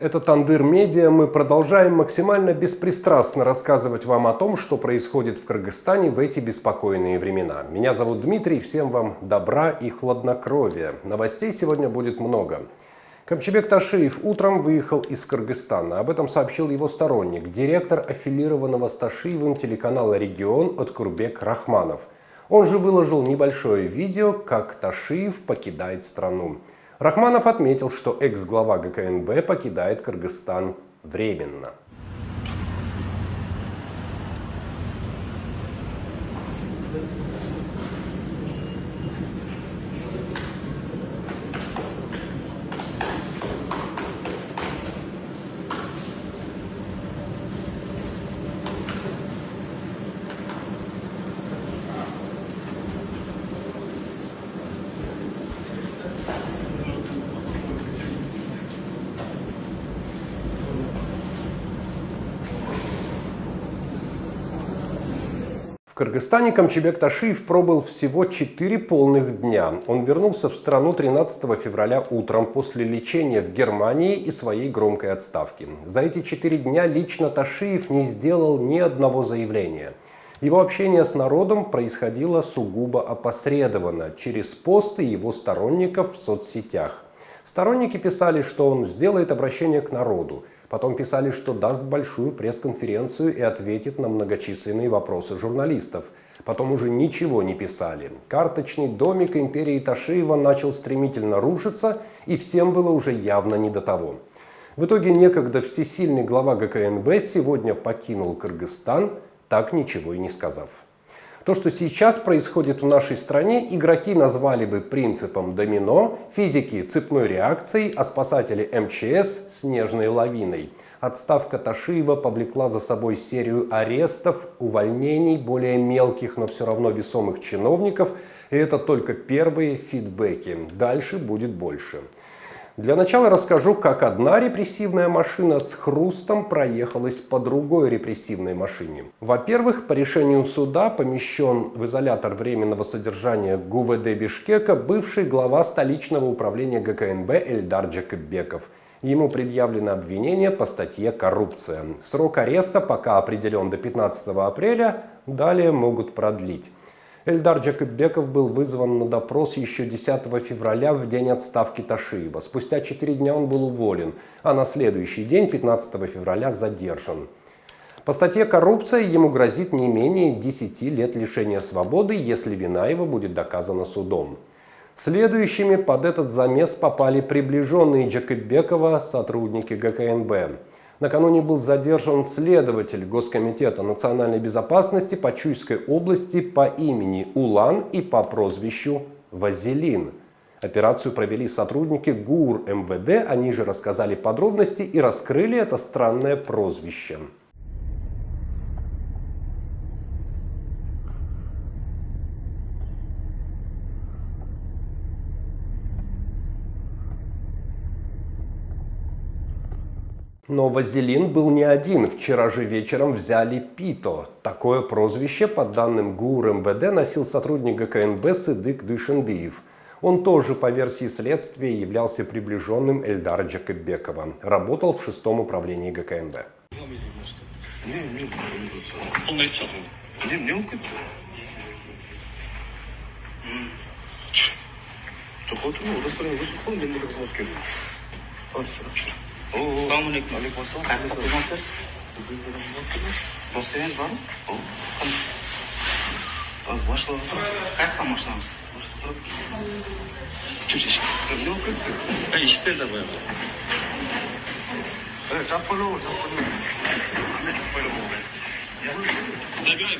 Это Тандыр Медиа. Мы продолжаем максимально беспристрастно рассказывать вам о том, что происходит в Кыргызстане в эти беспокойные времена. Меня зовут Дмитрий, всем вам добра и хладнокровия. Новостей сегодня будет много. Камчыбек Ташиев утром выехал из Кыргызстана. Об этом сообщил его сторонник, директор аффилированного с Ташиевым телеканала «Регион» Откурбек Рахманов. Он же выложил небольшое видео, как Ташиев покидает страну. Рахманов отметил, что экс-глава ГКНБ покидает Кыргызстан временно. В Кыргызстане Камчыбек Ташиев пробыл всего 4 полных дня. Он вернулся в страну 13 февраля утром после лечения в Германии и своей громкой отставки. За эти 4 дня лично Ташиев не сделал ни одного заявления. Его общение с народом происходило сугубо опосредованно, через посты его сторонников в соцсетях. Сторонники писали, что он сделает обращение к народу. Потом писали, что даст большую пресс-конференцию и ответит на многочисленные вопросы журналистов. Потом уже ничего не писали. Карточный домик империи Ташиева начал стремительно рушиться, и всем было уже явно не до того. В итоге некогда всесильный глава ГКНБ сегодня покинул Кыргызстан, так ничего и не сказав. То, что сейчас происходит в нашей стране, игроки назвали бы принципом домино, физики цепной реакцией, а спасатели МЧС снежной лавиной. Отставка Ташиева повлекла за собой серию арестов, увольнений более мелких, но все равно весомых чиновников. И это только первые фидбэки. Дальше будет больше. Для начала расскажу, как одна репрессивная машина с хрустом проехалась по другой репрессивной машине. Во-первых, по решению суда помещен в изолятор временного содержания ГУВД Бишкека бывший глава столичного управления ГКНБ Эльдар Джакыббеков. Ему предъявлено обвинение по статье «Коррупция». Срок ареста пока определен до 15 апреля, далее могут продлить. Эльдар Джакыббеков был вызван на допрос еще 10 февраля в день отставки Ташиева. Спустя 4 дня он был уволен, а на следующий день, 15 февраля, задержан. По статье «Коррупция» ему грозит не менее 10 лет лишения свободы, если вина его будет доказана судом. Следующими под этот замес попали приближенные Джакыббекова сотрудники ГКНБ. Накануне был задержан следователь Госкомитета национальной безопасности по Чуйской области по имени Улан и по прозвищу Вазелин. Операцию провели сотрудники ГУР МВД, они же рассказали подробности и раскрыли это странное прозвище. Но Вазелин был не один. Вчера же вечером взяли Пито. Такое прозвище, по данным ГУР МВД, носил сотрудник ГКНБ Сыдык Душенбиев. Он тоже, по версии следствия, являлся приближенным Эльдара Джакыббекова. Работал в 6-м управлении ГКНБ. Assalomu alaykum. Qanday xizmatlar? Dostoyevni bormi? Boshqa qayerda mashinamiz? Чуть-чуть. Ishda давай. Chapolov. Забирай.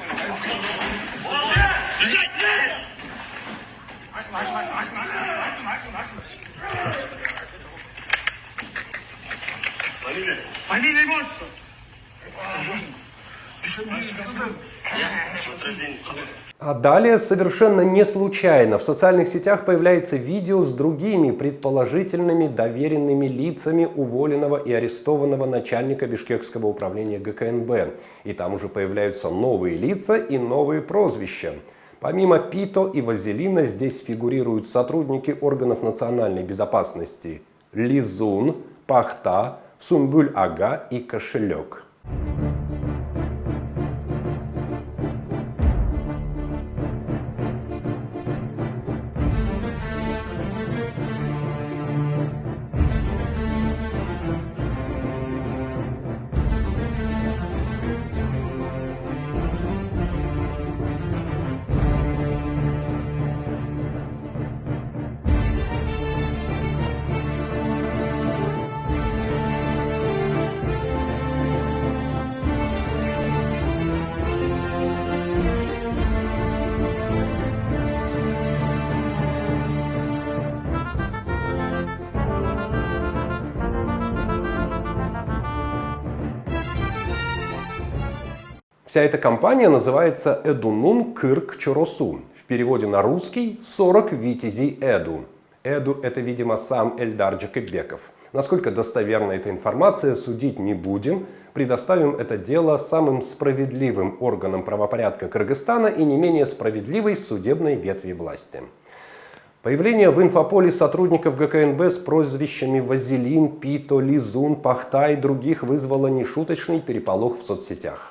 Фамилия и отчество. А далее совершенно не случайно в социальных сетях появляется видео с другими предположительными доверенными лицами уволенного и арестованного начальника Бишкекского управления ГКНБ. И там уже появляются новые лица и новые прозвища. Помимо Пито и Вазелина здесь фигурируют сотрудники органов национальной безопасности Лизун, Пахта, Сумбуль-ага и кошелек. Вся эта компания называется «Эдунун Кырк Чоросу». В переводе на русский «40 витязей Эду». Эду – это, видимо, сам Эльдар Джекобеков. Насколько достоверна эта информация, судить не будем. Предоставим это дело самым справедливым органам правопорядка Кыргызстана и не менее справедливой судебной ветви власти. Появление в инфополе сотрудников ГКНБ с прозвищами Вазелин, Пито, Лизун, Пахта и других вызвало нешуточный переполох в соцсетях.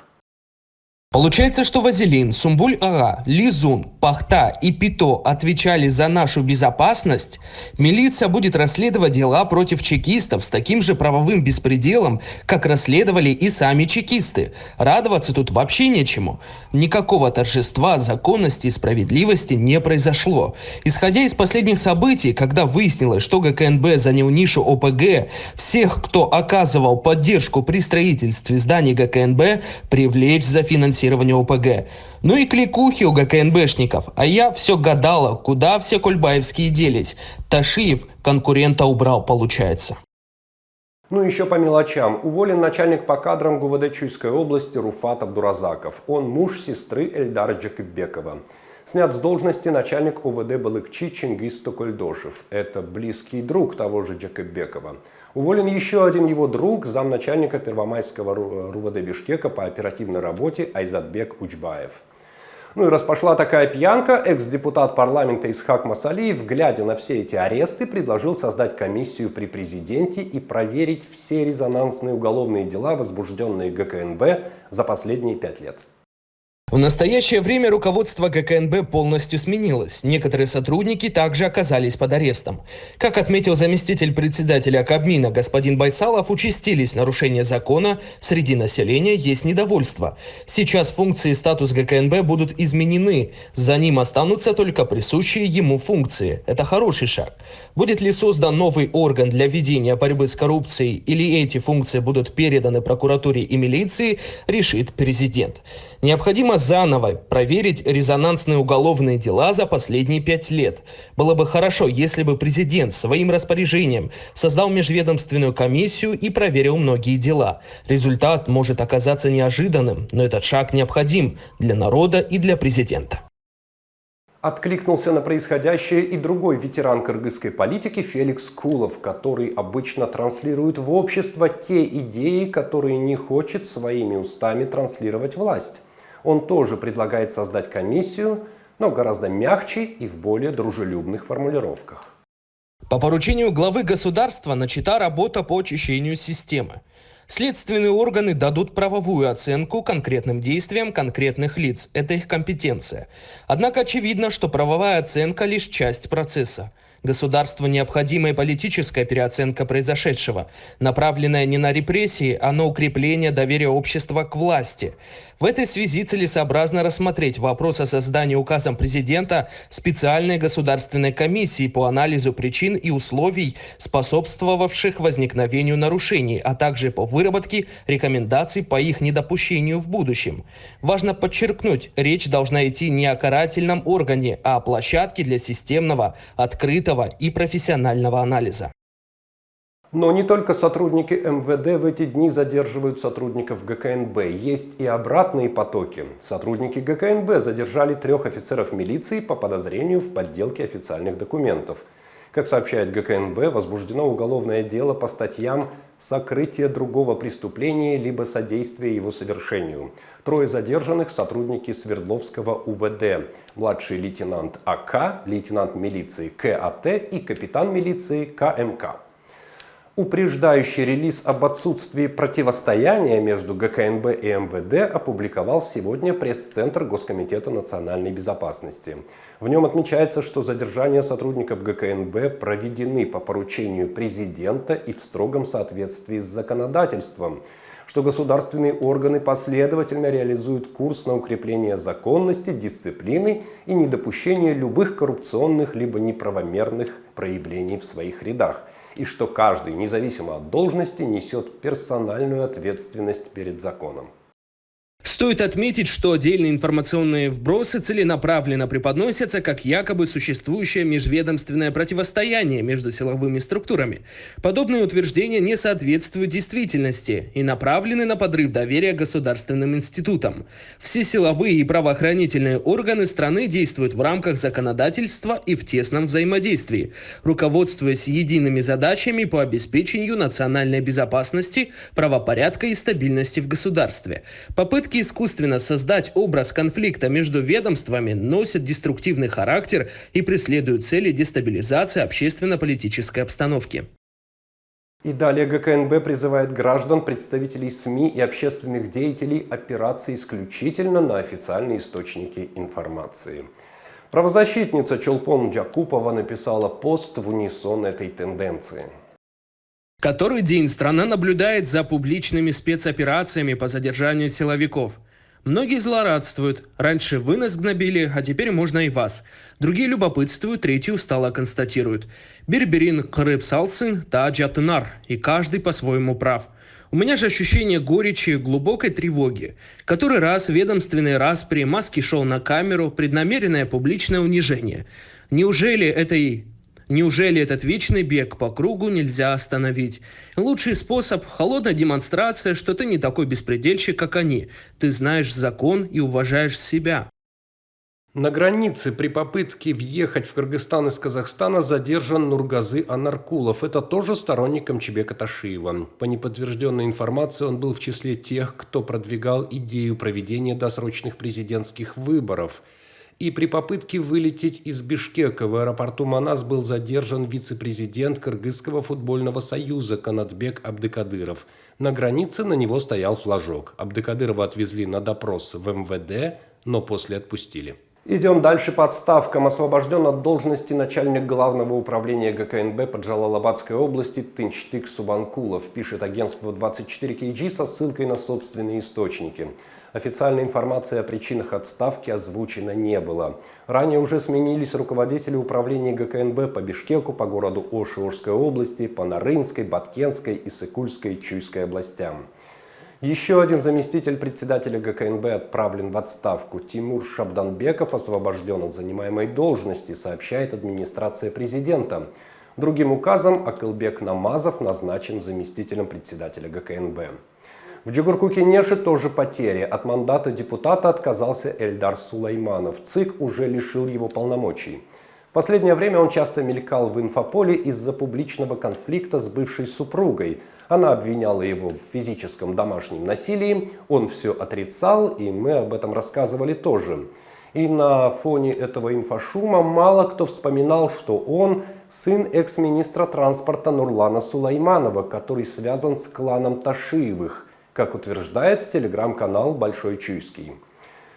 Получается, что Вазелин, Сумбуль-ага, Лизун, Пахта и Пито отвечали за нашу безопасность. Милиция будет расследовать дела против чекистов с таким же правовым беспределом, как расследовали и сами чекисты. Радоваться тут вообще нечему. Никакого торжества законности и справедливости не произошло. Исходя из последних событий, когда выяснилось, что ГКНБ занял нишу ОПГ, всех, кто оказывал поддержку при строительстве зданий ГКНБ, привлечь за финансирование ОПГ. Ну и кликухи у ГКНБшников. А я все гадала, куда все кульбаевские делись. Ташиев конкурента убрал, получается. Ну еще по мелочам. Уволен начальник по кадрам ГУВД Чуйской области Руфат Абдуразаков. Он муж сестры Эльдара Джекобекова. Снят с должности начальник ОВД Балыкчи Чингис Токольдошев. Это близкий друг того же Джекобекова. Уволен еще один его друг, замначальника Первомайского РУВД Бишкека по оперативной работе Айзатбек Учбаев. Ну и раз пошла такая пьянка, экс-депутат парламента Исхак Масалиев, глядя на все эти аресты, предложил создать комиссию при президенте и проверить все резонансные уголовные дела, возбужденные ГКНБ за последние 5 лет. В настоящее время руководство ГКНБ полностью сменилось. Некоторые сотрудники также оказались под арестом. Как отметил заместитель председателя Кабмина господин Байсалов, участились нарушения закона, среди населения есть недовольство. Сейчас функции и статус ГКНБ будут изменены. За ним останутся только присущие ему функции. Это хороший шаг. Будет ли создан новый орган для ведения борьбы с коррупцией или эти функции будут переданы прокуратуре и милиции, решит президент. Необходимо заново проверить резонансные уголовные дела за последние 5 лет. Было бы хорошо, если бы президент своим распоряжением создал межведомственную комиссию и проверил многие дела. Результат может оказаться неожиданным, но этот шаг необходим для народа и для президента. Откликнулся на происходящее и другой ветеран кыргызской политики Феликс Кулов, который обычно транслирует в общество те идеи, которые не хочет своими устами транслировать власть. Он тоже предлагает создать комиссию, но гораздо мягче и в более дружелюбных формулировках. По поручению главы государства начата работа по очищению системы. Следственные органы дадут правовую оценку конкретным действиям конкретных лиц. Это их компетенция. Однако очевидно, что правовая оценка лишь часть процесса. Государству необходима и политическая переоценка произошедшего, направленная не на репрессии, а на укрепление доверия общества к власти. В этой связи целесообразно рассмотреть вопрос о создании указом президента специальной государственной комиссии по анализу причин и условий, способствовавших возникновению нарушений, а также по выработке рекомендаций по их недопущению в будущем. Важно подчеркнуть, речь должна идти не о карательном органе, а о площадке для системного, открытого и профессионального анализа. Но не только сотрудники МВД в эти дни задерживают сотрудников ГКНБ. Есть и обратные потоки. Сотрудники ГКНБ задержали 3 офицеров милиции по подозрению в подделке официальных документов. Как сообщает ГКНБ, возбуждено уголовное дело по статьям «Сокрытие другого преступления либо содействие его совершению». 3 задержанных – сотрудники Свердловского УВД, младший лейтенант АК, лейтенант милиции КАТ и капитан милиции КМК. Упреждающий релиз об отсутствии противостояния между ГКНБ и МВД опубликовал сегодня пресс-центр Госкомитета национальной безопасности. В нем отмечается, что задержания сотрудников ГКНБ проведены по поручению президента и в строгом соответствии с законодательством, что государственные органы последовательно реализуют курс на укрепление законности, дисциплины и недопущение любых коррупционных либо неправомерных проявлений в своих рядах, и что каждый, независимо от должности, несет персональную ответственность перед законом. Стоит отметить, что отдельные информационные вбросы целенаправленно преподносятся как якобы существующее межведомственное противостояние между силовыми структурами. Подобные утверждения не соответствуют действительности и направлены на подрыв доверия к государственным институтам. Все силовые и правоохранительные органы страны действуют в рамках законодательства и в тесном взаимодействии, руководствуясь едиными задачами по обеспечению национальной безопасности, правопорядка и стабильности в государстве. Попытки искусственно создать образ конфликта между ведомствами носят деструктивный характер и преследуют цели дестабилизации общественно-политической обстановки. И далее ГКНБ призывает граждан, представителей СМИ и общественных деятелей опираться исключительно на официальные источники информации. Правозащитница Чолпон Джакупова написала пост в унисон этой тенденции. Который день страна наблюдает за публичными спецоперациями по задержанию силовиков. Многие злорадствуют. Раньше вы нас гнобили, а теперь можно и вас. Другие любопытствуют, третьи устало констатируют. Берберин кырып салсын, та жатынар, и каждый по-своему прав. У меня же ощущение горечи и глубокой тревоги. Который раз ведомственные распри, маски-шоу на камеру, преднамеренное публичное унижение. Неужели этот вечный бег по кругу нельзя остановить? Лучший способ – холодная демонстрация, что ты не такой беспредельщик, как они. Ты знаешь закон и уважаешь себя. На границе при попытке въехать в Кыргызстан из Казахстана задержан Нургазы Анаркулов. Это тоже сторонник Камчибека Ташиева. По неподтвержденной информации, он был в числе тех, кто продвигал идею проведения досрочных президентских выборов. И при попытке вылететь из Бишкека в аэропорту Манас был задержан вице-президент Кыргызского футбольного союза Канатбек Абдыкадыров. На границе на него стоял флажок. Абдыкадырова отвезли на допрос в МВД, но после отпустили. Идем дальше по отставкам. Освобожден от должности начальник главного управления ГКНБ по Джалалабадской области Тынчтык Субанкулов, пишет агентство 24KG со ссылкой на собственные источники. Официальной информации о причинах отставки озвучено не было. Ранее уже сменились руководители управления ГКНБ по Бишкеку, по городу Оши Ошской области, по Нарынской, Баткенской, Иссыкульской и Чуйской областям. Еще один заместитель председателя ГКНБ отправлен в отставку. Тимур Шабданбеков освобожден от занимаемой должности, сообщает администрация президента. Другим указом Акылбек Намазов назначен заместителем председателя ГКНБ. В Джугурку-Кенеше тоже потери. От мандата депутата отказался Эльдар Сулайманов. ЦИК уже лишил его полномочий. В последнее время он часто мелькал в инфополе из-за публичного конфликта с бывшей супругой. Она обвиняла его в физическом домашнем насилии. Он все отрицал, и мы об этом рассказывали тоже. И на фоне этого инфошума мало кто вспоминал, что он сын экс-министра транспорта Нурлана Сулайманова, который связан с кланом Ташиевых, как утверждает телеграм-канал «Большой Чуйский».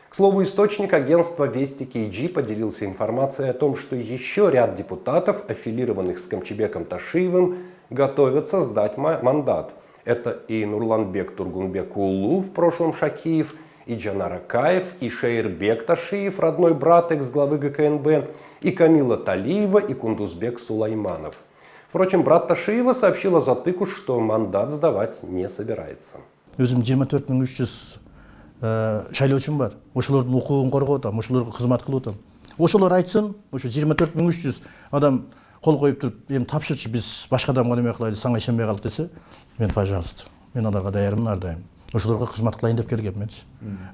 К слову, источник агентства Вести KG поделился информацией о том, что еще ряд депутатов, аффилированных с Камчибеком Ташиевым, готовятся сдать мандат. Это и Нурланбек Тургунбек-Улу, в прошлом Шакиев, и Джанар Акаев, и Шейрбек Ташиев, родной брат экс-главы ГКНБ, и Камила Талиева, и Кундузбек Сулайманов. Впрочем, брат Ташиева сообщил Азаттыку, что мандат сдавать не собирается. Өзім 24.300 шайлоочум бар. Ошолордун укугун коргоп атам, ошолорго кызмат кылып атам. Ошолор айтсын, ошо 24.300 адам кол коюп туруп, эми тапшырчы биз башка адамга неме кылайлы, сага ишенбей калдык десе, мен пожалуйста, мен аларга даярмын ар дайым. Ошолорго кызмат кылайын деп келгенминчи.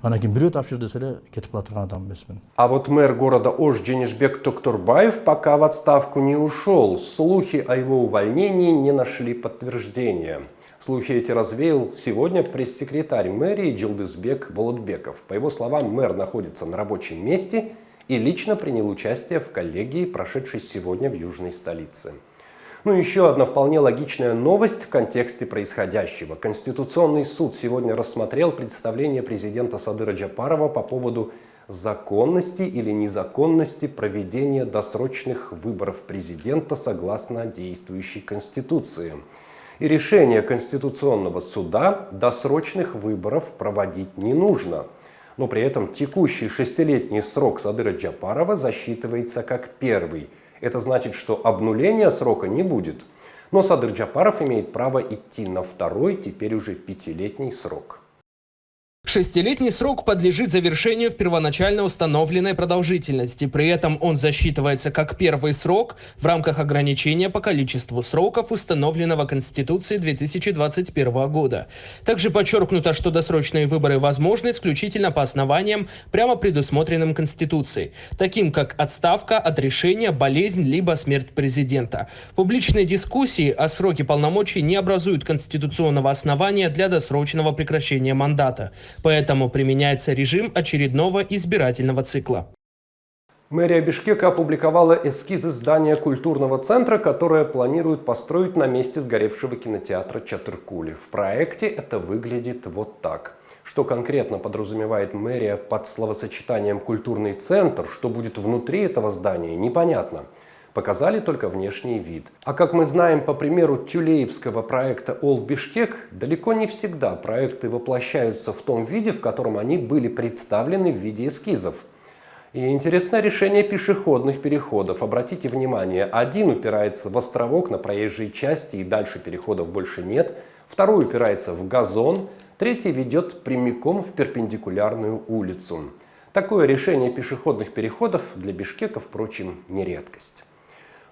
Анан кийин бирөө тапшыр десе эле кетип кала турган адам эмесмин. А вот мэр города Ош Дженишбек Токтурбаев пока в отставку не ушел. Слухи о его увольнении не нашли подтверждения. Слухи эти развеял сегодня пресс-секретарь мэрии Джилдызбек Болотбеков. По его словам, мэр находится на рабочем месте и лично принял участие в коллегии, прошедшей сегодня в южной столице. Ну и еще одна вполне логичная новость в контексте происходящего. Конституционный суд сегодня рассмотрел представление президента Садыра Джапарова по поводу законности или незаконности проведения досрочных выборов президента согласно действующей Конституции. И решение Конституционного суда досрочных выборов проводить не нужно. Но при этом текущий 6-летний срок Садыра Джапарова засчитывается как первый. Это значит, что обнуления срока не будет. Но Садыр Джапаров имеет право идти на второй, теперь уже 5-летний срок. 6-летний срок подлежит завершению в первоначально установленной продолжительности. При этом он засчитывается как первый срок в рамках ограничения по количеству сроков, установленного Конституцией 2021 года. Также подчеркнуто, что досрочные выборы возможны исключительно по основаниям, прямо предусмотренным Конституцией, таким как отставка, отрешение, болезнь либо смерть президента. Публичные дискуссии о сроке полномочий не образуют конституционного основания для досрочного прекращения мандата. Поэтому применяется режим очередного избирательного цикла. Мэрия Бишкека опубликовала эскизы здания культурного центра, которое планирует построить на месте сгоревшего кинотеатра Чатыркули. В проекте это выглядит вот так. Что конкретно подразумевает мэрия под словосочетанием «культурный центр», что будет внутри этого здания, непонятно. Показали только внешний вид. А как мы знаем по примеру тюлеевского проекта Old Бишкек, далеко не всегда проекты воплощаются в том виде, в котором они были представлены в виде эскизов. И интересное решение пешеходных переходов. Обратите внимание, один упирается в островок на проезжей части и дальше переходов больше нет, второй упирается в газон, третий ведет прямиком в перпендикулярную улицу. Такое решение пешеходных переходов для Бишкека, впрочем, не редкость.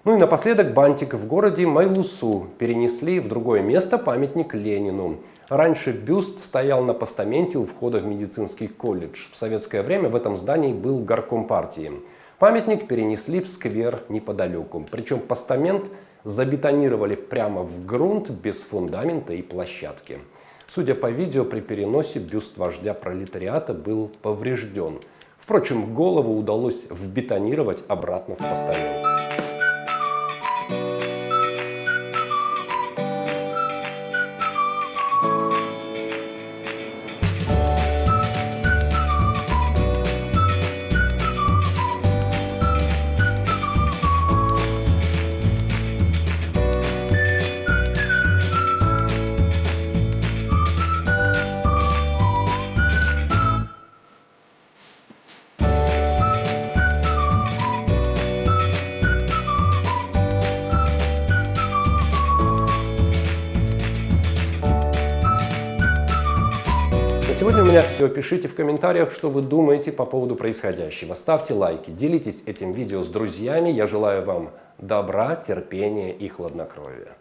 Ну и напоследок бантик. В городе Майлусу перенесли в другое место памятник Ленину. Раньше бюст стоял на постаменте у входа в медицинский колледж. В советское время в этом здании был горком партии. Памятник перенесли в сквер неподалеку. Причем постамент забетонировали прямо в грунт без фундамента и площадки. Судя по видео, при переносе бюст вождя пролетариата был поврежден. Впрочем, голову удалось вбетонировать обратно в постамент. Сегодня у меня все. Пишите в комментариях, что вы думаете по поводу происходящего. Ставьте лайки, делитесь этим видео с друзьями. Я желаю вам добра, терпения и хладнокровия.